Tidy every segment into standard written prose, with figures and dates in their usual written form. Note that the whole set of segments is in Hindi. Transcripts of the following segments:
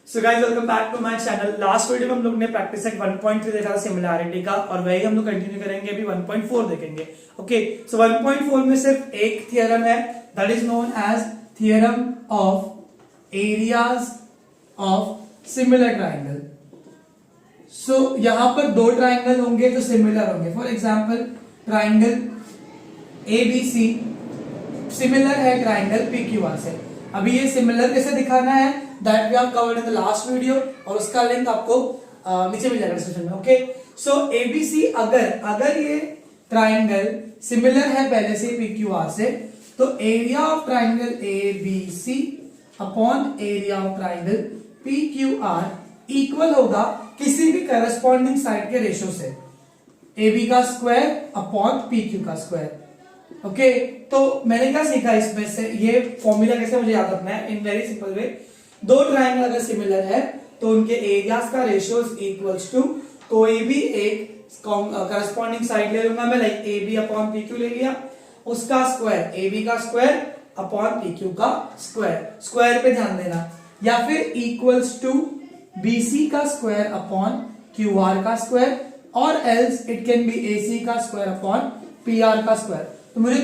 So guys welcome back to my channel. Last video में हम लोग ने प्रैक्टिस सेट 1.3 देखा था सिमिलैरिटी का, और वही हम लोग कंटिन्यू करेंगे अभी 1.4 देखेंगे। ओके, सो 1.4 में सिर्फ एक थियरम है, that is known as theorem of areas of similar triangle. So यहां पर दो ट्राइंगल होंगे जो सिमिलर होंगे। For example triangle ABC similar है ट्राइंगल पीक्यूआर से। अभी ये सिमिलर कैसे दिखाना है that we have covered in the last video, और उसका लिंक आपको नीचे मिल जाएगा डिस्क्रिप्शन में। ओके, सो एबीसी अगर ये ट्राइंगल सिमिलर है पहले से पीक्यूआर से, तो area of triangle ABC upon area of triangle PQR equal होगा किसी भी करस्पॉन्डिंग साइड के रेशियो से, AB का स्क्वायर अपॉन PQ का स्क्वायर। ओके, तो मैंने क्या सीखा इसमें से, ये फॉर्मूला कैसे मुझे याद रखना है इन वेरी सिंपल वे। दो ट्राइंगल अगर सिमिलर है तो उनके एरियाज का रेशियो इक्वल्स टू कोई भी एक करस्पॉन्डिंग साइड ले लूंगा मैं, लाइक AB अपॉन PQ ले लिया, उसका स्क्वायर AB का स्क्वायर अपॉन PQ का स्क्वायर, स्क्वायर पे ध्यान देना, या फिर इक्वल्स टू BC का स्क्वायर अपॉन QR का स्क्वायर, और else it can be AC का स्क्वायर अपॉन PR का स्क्वायर। तो मुझे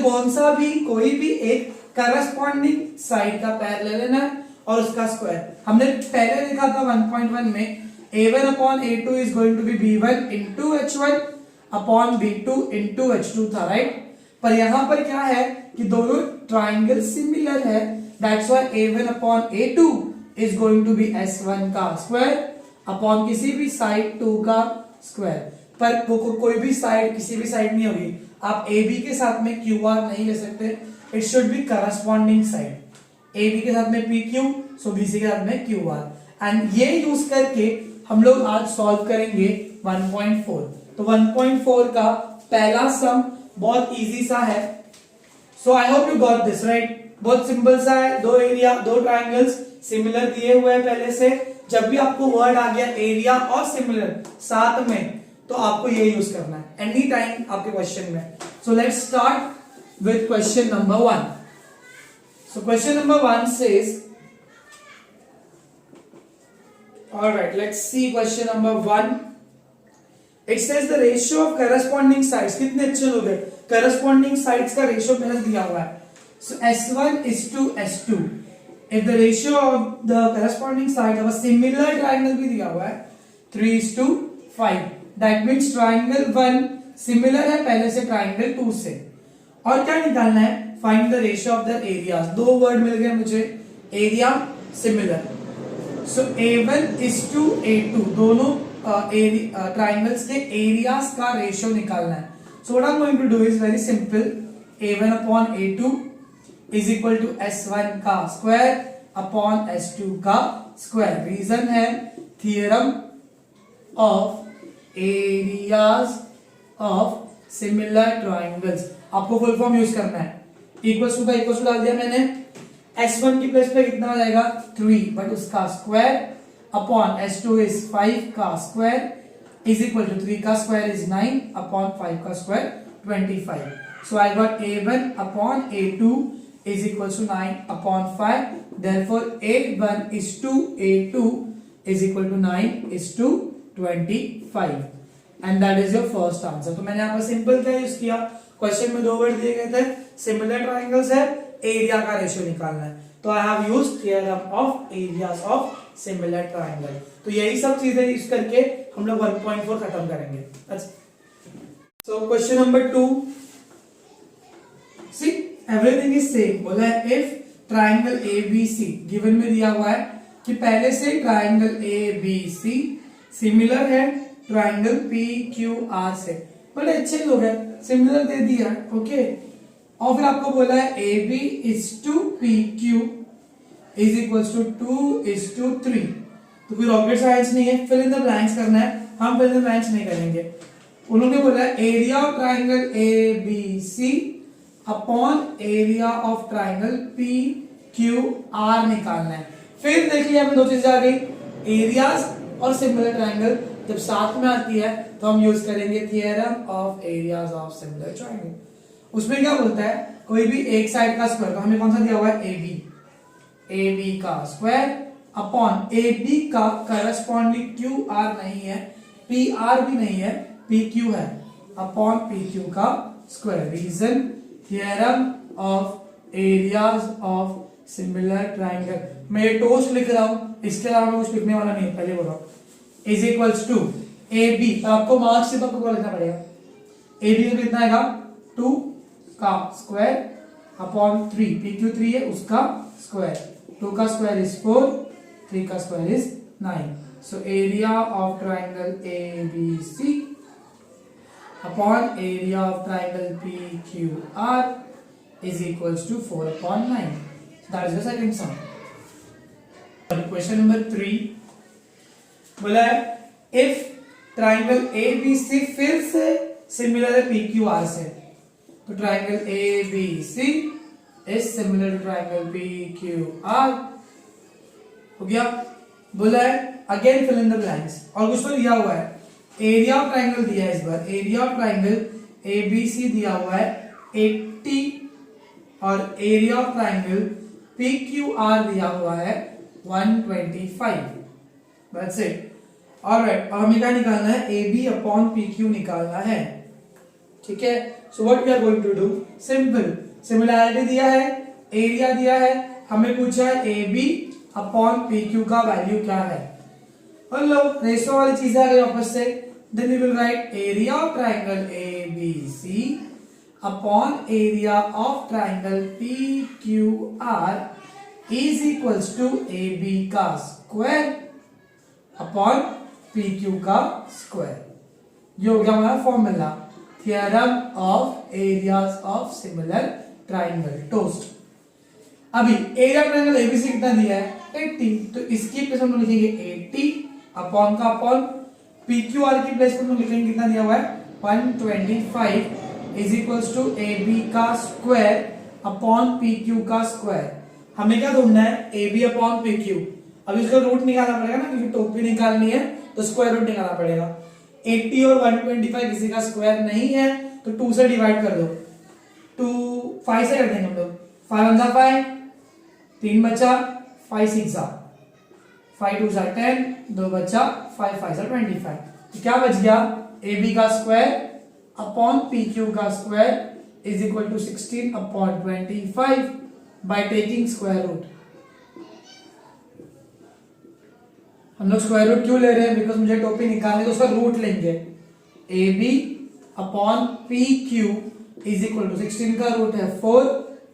कोई भी एक करस्पॉन्डिंग साइड का पैर ले लेना है और उसका स्क्वायर। हमने पहले देखा था 1.1 में A1 upon A2 is going to be B1 into H1 upon B2 into H2 था, राइट। पर यहां पर क्या है कि दोनों ट्राइंगल सिमिलर है, that's why A1 upon A2 is going to be S1 का स्क्वायर अपॉन किसी भी साइड 2 का स्क्वायर। पर कोई भी साइड किसी भी साइड नहीं होगी, आप AB के साथ में QR नहीं ले सकते, it should be corresponding side. AB के साथ में PQ, सो BC के साथ में QR, एंड ये यूज करके हम लोग आज सॉल्व करेंगे 1.4। तो 1.4 का पहला सम बहुत इजी सा है, so I hope you got this right. बहुत सिंपल सा है, दो एरिया दो ट्राइंगल्स सिमिलर दिए हुए हैं पहले से। जब भी आपको वर्ड आ गया एरिया और सिमिलर साथ में, तो आपको ये यूज करना है एनी टाइम आपके क्वेश्चन में। So let's start with question number 1। So question number 1 says, all right, let's see question number 1. It says the ratio of corresponding sides. कितने अच्छे लोग हैं, corresponding sides का रेशियो पहले दिया हुआ है। So S1 is to S2. If the ratio of the corresponding side of a similar triangle भी दिया हुआ है 3 is to 5. That means triangle 1 similar है पहले से triangle 2 से। और क्या निकालना है, find the ratio of the areas. दो वर्ड मिल गए मुझे, area similar. So A1 is to A2, दोनों ट्राइंगल्स के एरियाज का रेशियो निकालना है। So what I am going to do is very simple, A1 upon A2 is equal to S1 का स्क्वायर अपॉन S2 का स्क्वायर। रीजन है theorem of areas of similar triangles. आपको फुल फॉर्म यूज करना है, इक्वल्स टू का इक्वल्स टू डाल दिया मैंने, S1 की प्लेस पे कितना आ जाएगा 3, बट उसका स्क्वायर अपॉन S2 इज 5 का स्क्वायर इज इक्वल टू 3 का स्क्वायर इज 9 अपॉन 5 का square 25। So I got A1 upon A2 is equal to 9 upon 5, therefore A1 is to A2 is equal to 9 is to 25, and that is your first answer. तो मैंने यहाँ पर सिंपल क्या यूज किया, क्वेश्चन में दो वर्ड दिए गए थे, सिमिलर ट्राइंगल्स है, एरिया का रेशियो निकालना है, तो I have used theorem of areas of similar triangle. तो यही सब चीजें यूज करके हम लोग 1.4 खत्म करेंगे। अच्छा, सो question number 2, see everything is same. बोला है इफ ट्राइंगल ABC गिवन में दिया हुआ है कि पहले से ट्राइंगल ABC सिमिलर है ट्राइंगल PQR से। बड़े अच्छे लोग हैं, सिमिलर दे दिया, ओके। और फिर आपको बोला है AB is to PQ is equals to 2 is to 3। तो कोई रॉकेट साइंस नहीं है, फिल इन द ब्लैंक्स करना है, हम फिल इन द ब्लैंक्स नहीं करेंगे। उन्होंने बोला है area of triangle ABC upon area of triangle PQR निकालना है। फिर देख लिया हमें दो चीजें आ गई, एरियाज और सिमिलर ट्राइंगल जब साथ में आती है तो हम यूज करेंगे theorem of areas of similar triangle. उसमें क्या बोलता है, कोई भी एक साइड का स्क्वायर, तो हमें कौन सा दिया हुआ है AB, AB का स्क्वायर अपॉन ए बी का करस्पॉन्डिंग क्यू आर नहीं है, पी आर भी नहीं है, पी क्यू है, अपॉन पी क्यू का square. Reason theorem of areas of similar triangle. मैं ये टोस्ट लिख रहा हूं, इसके अलावा मैं कुछ लिखने वाला नहीं, पहले बोल रहा हूं। Is equals to A B, आपको मार्क्स से आपको लिखना पड़ेगा। ए बी कितना आएगा 2 का स्क्वायर अपॉन 3, पी क्यू 3 है उसका स्क्वायर, 2 का स्क्वायर इज 4, 3 का square is 9। So area of triangle A B C upon area of triangle P Q R is equals to 4 upon 9। That is the second sum. Question number 3 बोला है if triangle A B C फिर से सिमिलर है पी क्यू आर से, तो triangle A B C is similar to triangle P Q R. हो गया। बोला है again fill in the blanks, और कुछ तो दिया हुआ है। एरिया ऑफ ट्राइंगल दिया है इस बार, area of triangle A B C दिया हुआ है 80 और area of triangle P Q R दिया हुआ है 125। That's it. ऑलराइट, अब हमें क्या निकालना है, A B upon P Q निकालना है। ठीक है, so what we are going to do, simple, similarity दिया है, एरिया दिया है, हमें पूछा है A B upon P Q का वैल्यू क्या है। और लो रेशो वाली चीजें आ गई वापस से, then we will write area of triangle A B C upon area of triangle P Q R is equals to A B का स्क्वायर अपॉन पी क्यू का स्क्वायर। ये हो गया हमारा formula, theorem of areas of similar triangle toast. अभी एरिया ट्राइंगल एबीसी कितना दिया है 80, तो इसकी प्लेस हम लिखेंगे 80 अपॉन का अपॉन पी क्यू आर की प्लेस पर हम लिखेंगे कितना दिया हुआ है 125 is equals to A B का स्क्वायर अपॉन पी क्यू का स्क्वायर। हमें क्या ढूंढना है, A B upon P Q. अब इसका रूट निकालना पड़ेगा ना, क्योंकि टोपी निकालनी है तो स्क्वायर रूट निकालना पड़ेगा। 80 और 125 किसी का स्क्वायर नहीं है, तो 2 से डिवाइड कर दो, 2 5 से कर देंगे हम लोग, 5 1 5, 3 बचा, 5 6 5 2 10, 2 बचा, 5 5 25। तो क्या बच गया, ए बी का स्क्वायर अपॉन पी क्यू का square is equal to 16 upon 25 by taking square root. हम लोग स्क्वायर रूट क्यों ले रहे हैं, बिकॉज मुझे टोपी निकालने तो उसका रूट लेंगे। A B upon P Q is equal to 16 का रूट है 4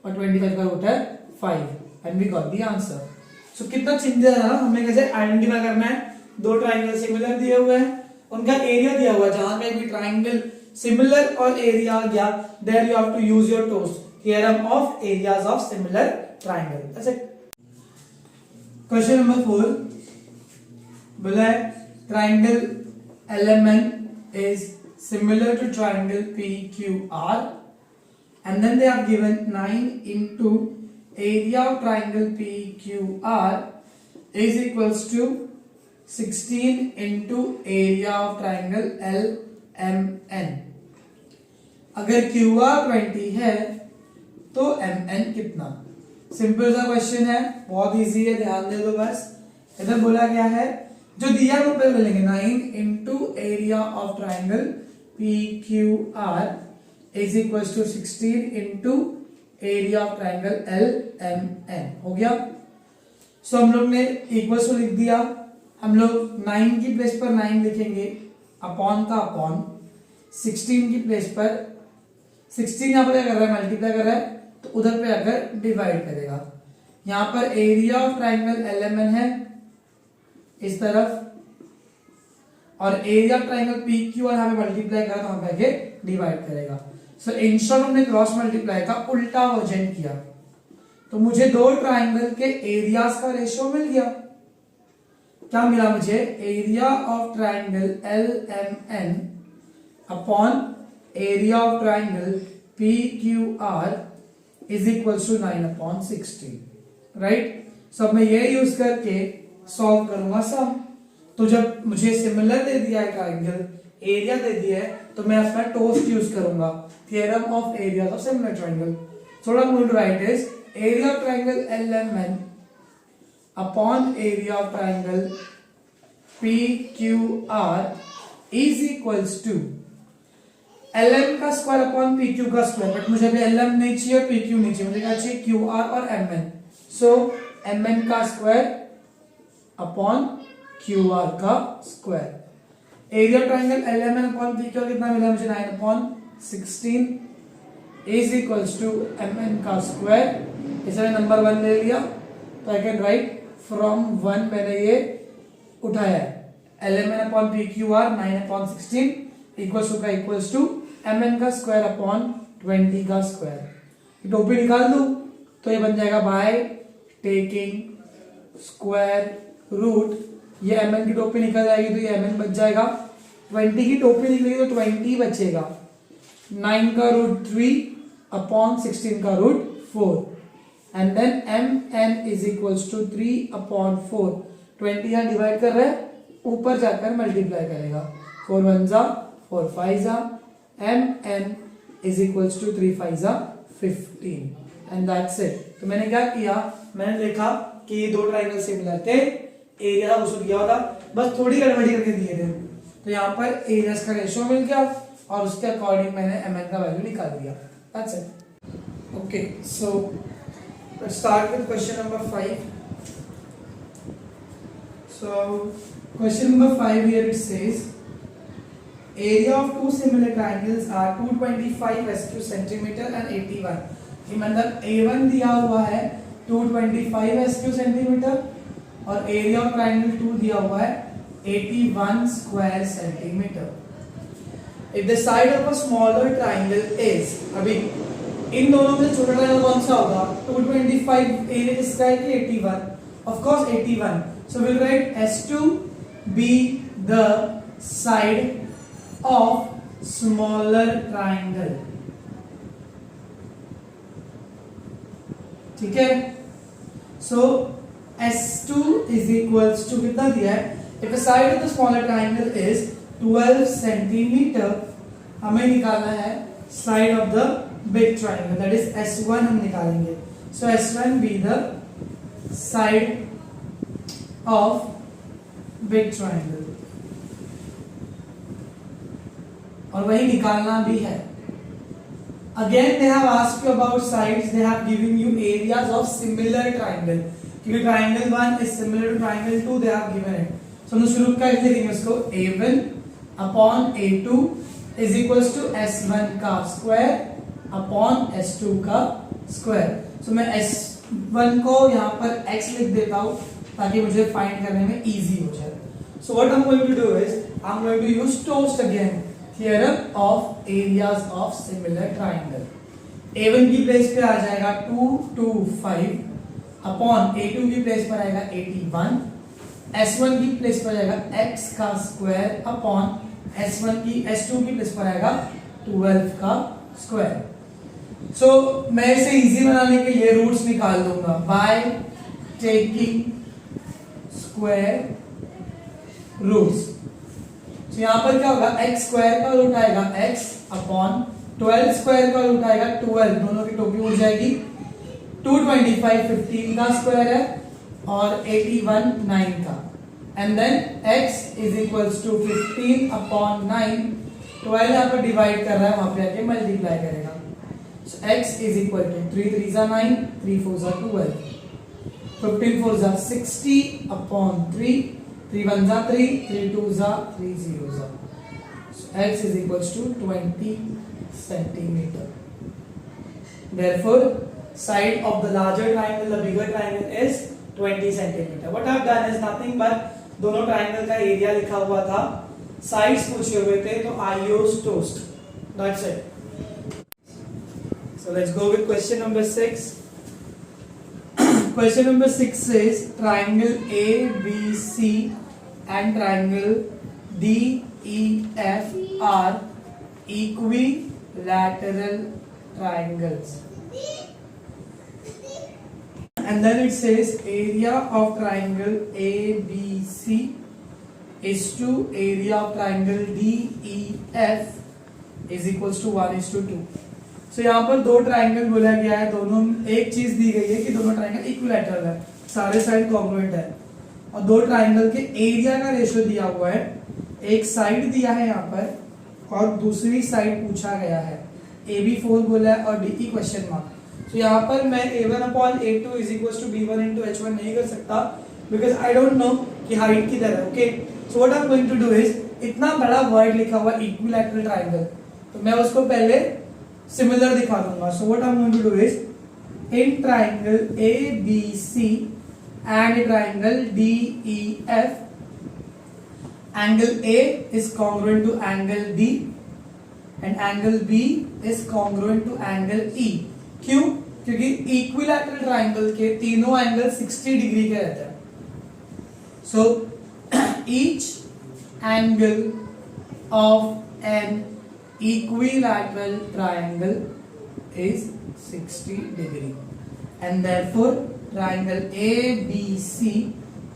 और 25 का रूट है 5 and we got the answer. So कितना चिंता है, हमें कैसे आइडेंटिफाई करना है, दो ट्राइंगल सिमिलर दिए हुए हैं, उनका एरिया दिया हुआ है, जहां पे भी ट्राइंगल सिमिलर और एरिया आ गया there you have to use your toast, theorem of areas of similar triangle. That's it. Question number 4 बोला है triangle LMN is similar to triangle PQR and then they have given 9 into area of triangle PQR is equals to 16 into area of triangle LMN। अगर QR 20 है तो MN कितना। सिंपल सा क्वेश्चन है, बहुत इजी है, ध्यान दे दो बस। इधर बोला गया है जो दिया वो पहले लेंगे 9 into area of triangle PQR is equal to 16 into area of triangle LMN। हो गया। सो हम लोग ने इक्वल टू लिख दिया, हम लोग 9 की प्लेस पर 9 लिखेंगे, अपॉन का अपॉन, 16 की प्लेस पर 16 यहाँ पर क्या कर रहा है, मल्टीप्लाई कर रहा है, तो उधर पे आकर डिवाइड करेगा। यहाँ पर एरिया ऑफ ट्राइंगल LMN है इस तरफ, और एरिया ऑफ ट्राइंगल PQR हमें मल्टीप्लाई करा तो वहां पे आके डिवाइड करेगा। सो इन शॉर्ट हमने क्रॉस मल्टीप्लाई का उल्टा वर्जन किया, तो मुझे दो ट्राइंगल के एरियाज का रेशियो मिल गया। क्या मिला मुझे, area of triangle LMN upon area of triangle PQR is equal to 9 upon 16। Right. So अब मैं ये यूज करके सॉल्व करूंगा सम। तो जब मुझे सिमिलर दे दिया है ट्राइंगल, एरिया दे दिया है, तो मैं अपना टोस्ट यूज करूंगा, theorem of area of similar triangle. So what I am going to write is area of triangle LMN upon area of triangle PQR is equals to LM का स्क्वायर अपॉन PQ का स्क्वायर, बट मुझे अभी LM नहीं चाहिए, PQ नहीं चाहिए, मुझे क्या चाहिए QR और MN। सो MN का स्क्वायर अपॉन QR का square. Area triangle LMN upon PQ कितना मिला मुझे 9/16 इज इक्वल्स टू MN का स्क्वायर। इसे नंबर 1 ले लिया तो आई कैन राइट फ्रॉम 1 मैंने ये उठाया है LMN upon PQR 9/16 equals to MN का स्क्वायर अपॉन 20 का स्क्वायर। टोपी निकाल दूं तो ये बन जाएगा बाय टेकिंग स्क्वायर रूट, ये MN की टोपी निकल जाएगी तो ये MN बच जाएगा। 20 की टोपी निकलेगी तो 20 बचेगा। 9 का रूट 3 अपॉन 16 का root 4 and then MN is equals to 3 upon 4। 20 यहाँ डिवाइड कर रहे हैं, ऊपर जाकर मल्टीप्लाई करेगा। 4 1 जा 4 5 जा, MN इज इक्वल्स टू 3 5 जा 15 एंड दैट्स इट। तो मैंने क्या किया, मैंने देखा कि ये दो ट्राइंगल सिमिलर थे, एरिया उसको दिया होता, बस थोड़ी गड़बड़ी करके दिए थे। तो यहाँ पर एरियाज का रेशियो मिल गया और उसके अकॉर्डिंग मैंने MN का वैल्यू निकाल दिया। That's it. Okay, so let's start with question number 5। So question number 5 here it says area of two similar triangles are 225 SQ centimeter and 81। कि मतलब A1 दिया हुआ है 225 SQ सेंटीमीटर और एरिया ऑफ ट्राइंगल 2 दिया हुआ है 81 square centimetre. If the side of a smaller triangle is, अभी इन दोनों में छोटा ट्राइंगल कौन सा होगा? 225 एरिया किसका है कि 81, of course 81। So we'll write S2 be the side of smaller triangle। ठीक है, so S2 is equals to कितना दिया है? If the side of the smaller triangle is 12 centimeter, हमें निकालना है side of the big triangle, that is S1 हम निकालेंगे। So S1 be the side of big triangle और वही निकालना भी है। Again they have asked you about sides, they have given you areas of similar triangle, क्योंकि triangle 1 is similar to triangle 2 they have given it। So हम शुरू करके लिखेंगे इसको A1 upon A2 is equals to S1 का स्क्वायर upon S2 का स्क्वायर। So मैं S1 को यहाँ पर x लिख देता हूँ ताकि मुझे फाइंड करने में इजी हो जाए। So what I'm going to do is I'm going to use Stokes again theorem of areas of similar triangle। A1 की प्लेस पे आ जाएगा 225 अपॉन A2 की प्लेस पर आएगा 81, S1 की प्लेस पर आएगा x का स्क्वायर अपॉन S2 की प्लेस पर आएगा 12 का स्क्वायर। सो मैं इसे इजी बनाने के लिए रूट्स निकाल दूंगा बाय टेकिंग स्क्वायर रूट्स। तो यहाँ पर क्या होगा, x स्क्वायर का रूट आएगा x अपॉन 12 स्क्वायर का रूट आएगा 12, दोनों की टोपी उड़ जाएगी। 225 15 का स्क्वायर है और 81 9 का, and then x is equals to 15 upon 9, 12 यहाँ पर डिवाइड कर रहा है, वहां पे आके मल्टीप्लाई करेगा। So x is equal to 3 3 जा 9, 3 4 जा 12, 15 4 जा 60 upon 3, 3 1 जा 3, 3 2 जा 3 0 जा। So x is equals to 20 centimeter। Therefore, side of the larger triangle, the bigger triangle is 20 centimeter। What I have done is nothing but दोनों ट्राइंगल का एरिया लिखा हुआ था, साइड्स पूछे हुए थे, तो I used Toast। That's it। So let's go with question number 6। Question number 6 says triangle ABC and triangle DEF are equilateral triangles, and then it says area of triangle ABC is to area of triangle DEF is equals to 1:2। सो यहाँ पर दो ट्राइंगल बोला गया है, दोनों एक चीज दी गई है कि दोनों ट्राइंगल इक्विलैटरल है, सारे साइड कॉन्ग्रुएंट है, और दो ट्राइंगल के एरिया का रेशियो दिया हुआ है, एक साइड दिया है यहाँ पर और दूसरी साइड पूछा गया है, AB4 बोला है और DE क्वेश्चन मार्क। तो यहाँ पर मैं A1/A2 is equal to B1 into H1 नहीं कर सकता, बिकॉज आई डोंट नो कि हाइट किधर है। Okay, so what I am going to do is, इतना बड़ा वर्ड लिखा हुआ इक्विलैटरल ट्राइंगल, तो मैं उसको पहले सिमिलर दिखा दूंगा। So what I am going to do is, in triangle ABC and triangle DEF, angle A is congruent to angle D and angle B is congruent to angle E। क्यों? क्योंकि इक्विलैटरल ट्राइंगल के तीनों एंगल 60 डिग्री के रहते हैं। So each angle of an equilateral triangle is 60 degree and therefore triangle ABC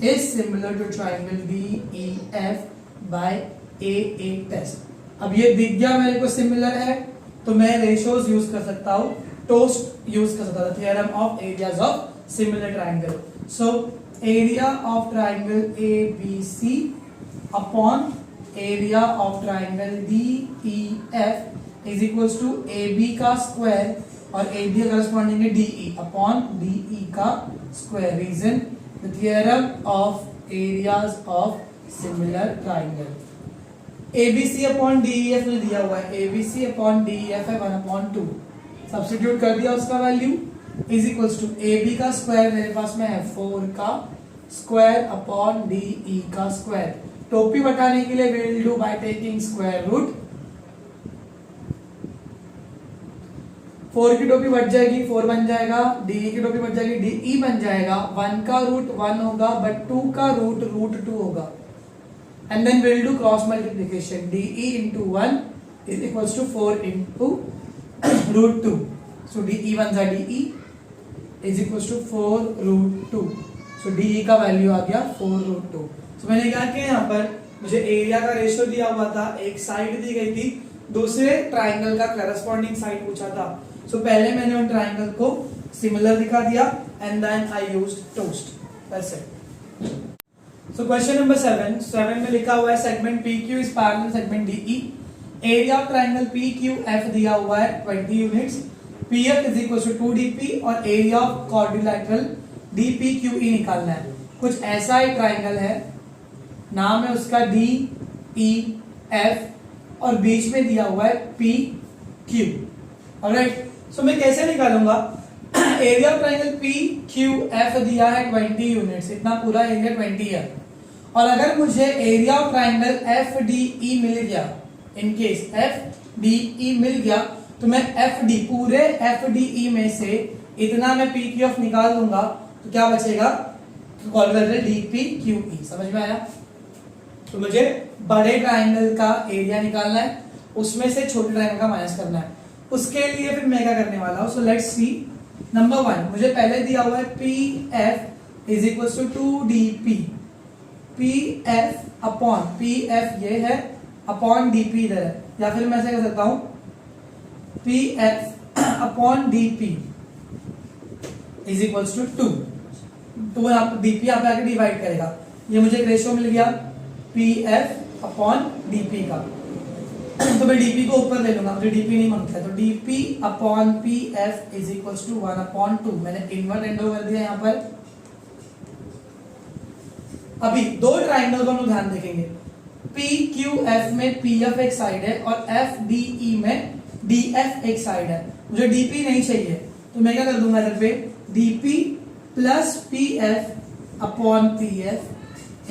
is similar to triangle DEF by AA test। अब ये दिख गया मेरे को सिमिलर है, तो मैं रेशियोज यूज कर सकता हूँ, टोस्ट यूज कर सकता था, theorem of areas of similar triangle. So area of triangle ABC upon area of triangle DEF is equals to AB का स्क्वायर और AB करस्पॉन्डिंग है DE अपॉन DE का square. Reason, the theorem of areas of similar triangle. ABC upon DEF में दिया हुआ है, ABC अपॉन DEF है 1/2, सब्स्टिट्यूट कर दिया उसका value, is equals to AB का स्क्वायर मेरे पास में है 4 का स्क्वायर अपॉन DE का स्क्वायर। टोपी बताने के लिए will do by taking square root, 4 की टोपी बच जाएगी 4 बन जाएगा, DE की टोपी बच जाएगी DE बन जाएगा, 1 का रूट 1 होगा बट 2 का रूट 2 होगा, and then will do cross multiplication, DE into 1 is equals to 4 into root 2, so DE 1 जा DE is equals to 4 root 2, so DE का वैल्यू आ गया 4 root 2। so मैंने कहा कि यहाँ पर मुझे एरिया का रेशियो दिया हुआ था, एक साइड दी गई थी, दूसरे ट्राइंगल का करस्पॉन्डिंग साइड पूछा था। सो पहले मैंने उन ट्राइंगल को सिमिलर दिखा दिया and then I used toast, that's it. So question number 7 में लिखा हुआ है segment PQ is parallel segment DE, area of triangle PQF दिया हुआ है 20 units, PF is equal to 2DP और एरिया ऑफ क्वाड्रिलैटरल DPQE निकालना है। कुछ ऐसा ही ट्राइंगल है, नाम है उसका DEF और बीच में दिया हुआ है PQ। ऑलराइट, सो मैं कैसे निकालूंगा, एरिया ऑफ ट्राइंगल PQF दिया है 20 यूनिट्स, इतना पूरा एरिया 20 है, और अगर मुझे एरिया ऑफ ट्राइंगल FDE मिल गया, इन केस FDE मिल गया, तो मैं FD पूरे FDE में से इतना मैं PQF निकाल दूंगा, तो क्या बचेगा, क्वाड्रिलैटरल DPQE। समझ में आया? तो मुझे बड़े ट्राइंगल का एरिया निकालना है, उसमें से छोटे ट्राइंगल का माइनस करना है। उसके लिए फिर मैं क्या करने वाला हूं, सो लेट्स सी। नंबर 1 मुझे पहले दिया हुआ है PF is equal to 2DP, PF upon PF ये है अपॉन DP इधर है, या फिर मैं ऐसे कर सकता हूं PF upon DP is equal to 2, तो DP यहाँ पे आके डिवाइड करेगा, ये मुझे एक रेशियो मिल गया PF अपॉन DP का, तो मैं DP को ऊपर ले लूंगा, मुझे DP नहीं मांगता है, तो DP upon PF is equal to 1/2, मैंने इनवर्ट एंड कर दिया यहाँ पर। अभी दो ट्राइंगल को हम ध्यान देखेंगे, PQF में PF एक साइड है और FDE में DF एक साइड है, मुझे DP नहीं चाहिए, तो मैं क्या कर दूंगा इधर पे, DP plus PF upon PF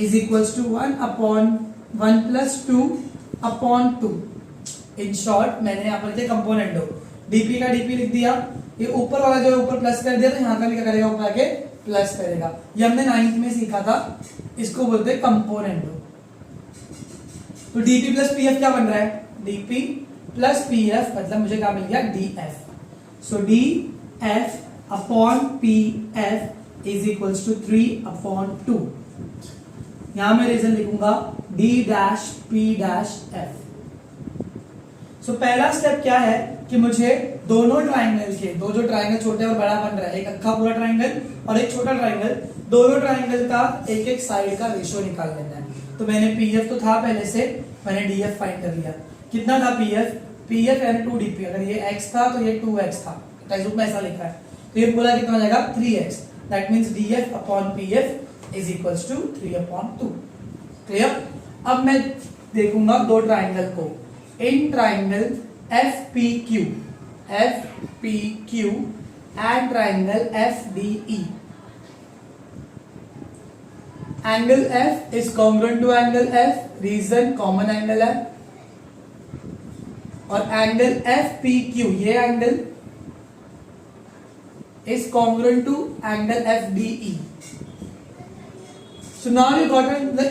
is equal to 1/1 plus 2/2। In short मैंने यहाँ पर कंपोनेंट दो, DP का DP लिख दिया, ये ऊपर वाला जो ऊपर प्लस कर दिया, तो यहाँ का भी क्या करेगा, ऊपर आके प्लस करेगा। ये हमने 9th में सीखा था, इसको बोलते हैं कंपोनेंट दो। तो DP प्लस PF क्या बन रहा है, DP प्लस PF मतलब मुझे क्या मिल गया, DF। So DF upon PF is equal to 3/2। यहां मैं रीजन लिखूंगा D' P' F। सो पहला स्टेप क्या है, कि मुझे दोनों ट्राइंगल के दो जो ट्राइंगल छोटे और बड़ा बन रहा है, एक अक्खा पूरा ट्राइंगल और एक छोटा ट्राइंगल, दोनों ट्राइंगल का एक एक साइड का रेशियो निकाल लेना है। तो मैंने पीएफ तो था पहले से, मैंने डीएफ फाइंड कर लिया। कितना था पीएफ? पीएफ यानी 2dp, अगर ये x था तो ये 2x था, टेक्स्ट में ऐसा लिखा है। तो ये पूरा कितना हो जाएगा 3x। That means df upon pf is equals to 3/2। Clear? अब मैं देखूंगा दो ट्राइंगल को, in triangle FPQ and triangle FDE। Angle F is congruent to angle F, reason common angle है, और एंगल FPQ ये angle is congruent to angle FDE। So now you got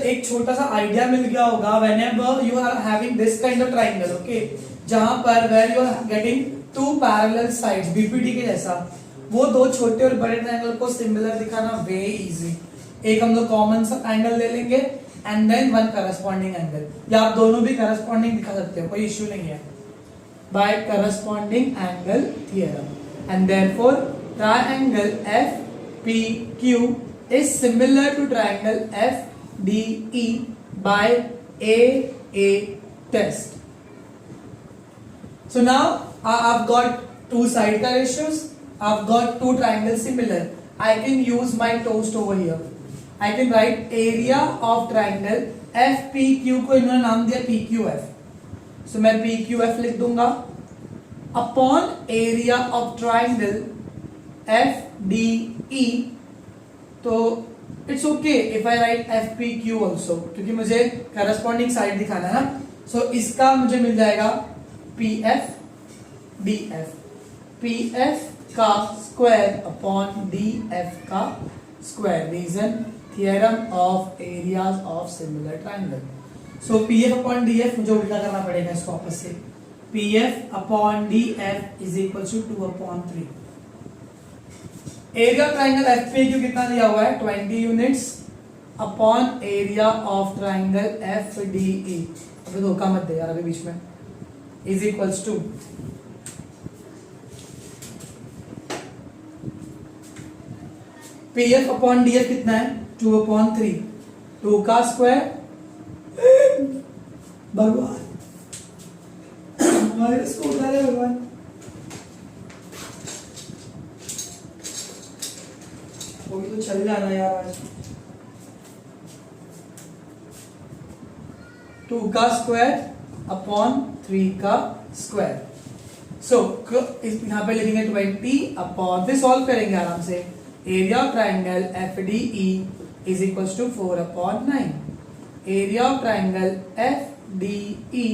एक छोटा सा आइडिया मिल गया होगा whenever you are having this kind of triangle, okay, जहां पर where you are getting two parallel sides BPD के जैसा, वो दो छोटे और बड़े ट्रायंगल को सिमिलर दिखाना वेरी इजी। एक हम लोग कॉमन सा एंगल ले लेंगे and then one corresponding angle, या आप दोनों भी करस्पॉन्डिंग दिखा सकते हो, कोई इश्यू नहीं है, by corresponding angle theorem. And therefore triangle FPQ is similar to triangle FDE by AA test. So now I've got two side का ratios, I've got two triangles similar. I can use my toast over here. I can write area of triangle FPQ को इन्होंने नाम दिया PQF. So मैं PQF लिख दूंगा upon area of triangle FDE। तो it's okay if I right FPQ also, क्योंकि मुझे करस्पॉन्डिंग साइड दिखाना है ना। सो इसका मुझे मिल जाएगा PF DF, PF का स्क्वायर अपॉन DF का square, reason theorem of areas of similar triangle. So PF upon DF मुझे उल्टा करना पड़ेगा इसको वापस से, PF upon DF is equal to 2/3। Area of triangle FPQ कितना दिया हुआ है 20 units upon area of triangle FDE, अभी धोखा मत दे यार अभी बीच में, is equals to PF upon DF कितना है 2/3, 2 का स्क्वायर, भगवान हमारे इसको उतारे भगवान, कोई तो चल जाना यार आज। 2 का स्क्वायर अपॉन 3 का स्क्वायर। सो यहां पे लिखेंगे 20 अपॉन, फिर सॉल्व करेंगे आराम से, area of triangle FDE is equal to 4/9। Area of triangle FDE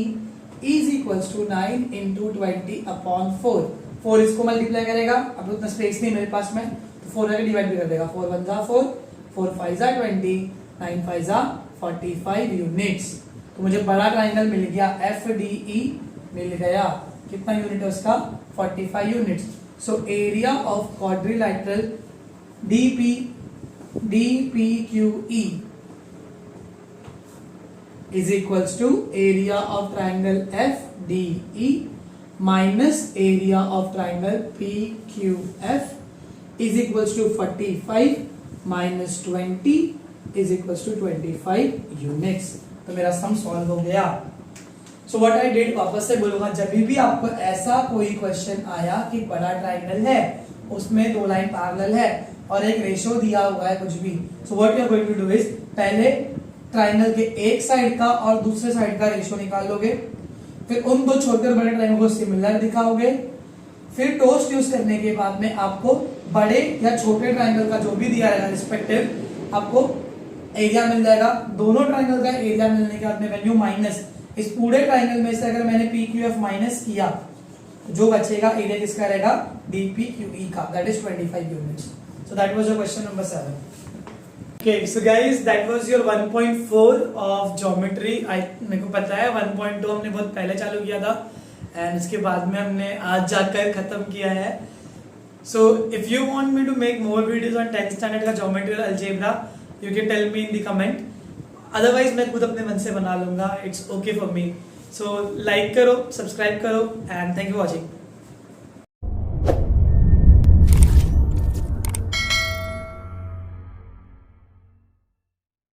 is equal to 9 into 20/4। 4 इसको मल्टीप्लाई करेगा, अब उतना स्पेस नहीं मेरे पास में, 4 आगे डिवाइड भी कर देगा, 4 1 जा 4, 4 5 जा 20, 9 5 जा 45 यूनिट्स। तो मुझे बड़ा ट्राइंगल मिल गया FDE मिल गया, कितना यूनिट है उसका 45 units. So area of quadrilateral DPQE is equals to area of triangle FDE minus area of triangle PQF is equals to 45 minus 20 is equals to 25 units। तो मेरा सम सॉल्व हो गया। सो व्हाट आई डिड, वापस से बोलूंगा, जब भी आपको ऐसा कोई क्वेश्चन आया कि बड़ा ट्राइंगल है, उसमें दो लाइन पैरेलल है और एक रेशियो दिया हुआ है कुछ भी, so what you are going to do is, पहले ट्राइंगल के एक साइड का और दूसरे साइड का रेशियो निकाल लोगे, फिर उन दो छोटे और बड़े ट्राइंगल को सिमिलर दिखाओगे, फिर टोस्ट यूज करने के बाद में आपको बड़े या छोटे ट्राइंगल का जो भी दिया रहेगा रिस्पेक्टिव आपको एरिया मिल जाएगा। दोनों ट्राइंगल का एरिया मिलने के बाद में वैल्यू माइनस, इस पूरे ट्राइंगल में से अगर मैंने PQF माइनस किया, जो बचेगा एरिया किसका रहेगा DPQE का, that is 25 units. So that was your question number 7। Okay, so guys, that was your 1.4 of geometry. मेरे को पता है 1.2 हमने बहुत पहले चालू किया था एंड इसके बाद में हमने आज जाकर खत्म किया है। So if you want me to make more videos on 10th standard का geometry और algebra, you can tell me in the comment. Otherwise मैं खुद अपने मन से बना लूंगा, it's okay for me. So like करो, subscribe करो and thank you for watching.